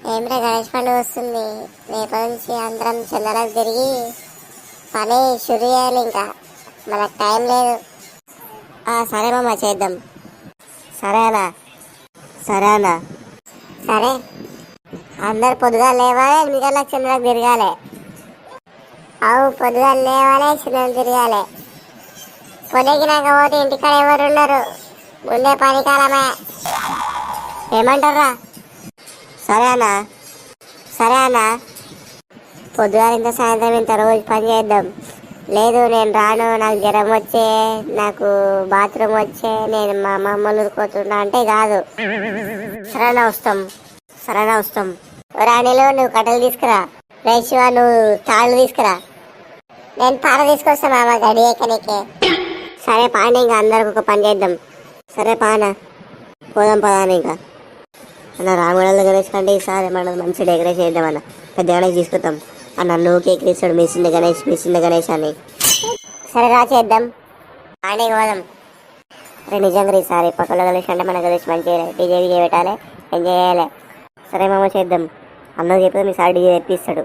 ఏమిరా గణేష్ పండుగ వస్తుంది. రేపటి నుంచి అందరం చందనకు తిరిగి పని షురు చేయాలి. ఇంకా మనకు టైం లేదు. సరే మామ, చేద్దాం. సరేనా? సరేనా? సరే, అందరు పొద్దుగా లేవాలి, 8 గంటలకు చందనకు తిరగాలి. పొద్దుగా లేవాలి, చందనకు తిరగాలి. పొద్దుకినాక పోతే ఇంటికాడ ఎవరు ఉన్నారు? ముందే పని కాలమే. ఏమంటారా? సరే అన్నా. సరే అన్నా, పొద్దుగా ఇంత సాయంత్రం ఇంత రోజు పని చేద్దాం. లేదు నేను రాను, నాకు జ్వరం వచ్చే, నాకు బాత్రూమ్ వచ్చే, నేను మా అమ్మమ్మలు ఊరుకోతున్నా అంటే కాదు. సరేనా, వస్తాం. సరేనా, వస్తాం. రాణిలో నువ్వు కట్టెలు తీసుకురా. రేషివా నువ్వు తాళ్ళు తీసుకురా. నేను పార తీసుకొస్తా మామ గడి ఎక్కనికే. సరే పాని, ఇంకా అందరికి ఒక పని చేద్దాం. సరే పానా, పోదాం పదాని. ఇంకా అన్న రామగడలో గణేష్ కంటే ఈసారి మనం మంచి డెకరేషన్ చేద్దామన్న. పెద్ద గణేష్ తీసుకుంటాం అన్న. నువ్వు కేక్ తీస్తాడు మీ చిన్న గణేష్ అని. సరే రా, చేద్దాం. పానీకి పోదాం. అరే నిజంగా ఈసారి పక్కలో గణేష్ అంటే మన గణేష్ మంచిగా డీజే పెట్టాలి, ఎంజాయ్ చేయాలి. సరే మామ, చేద్దాం. అన్నకు చెప్పి మీ సార్ డీజే తెప్పిస్తాడు.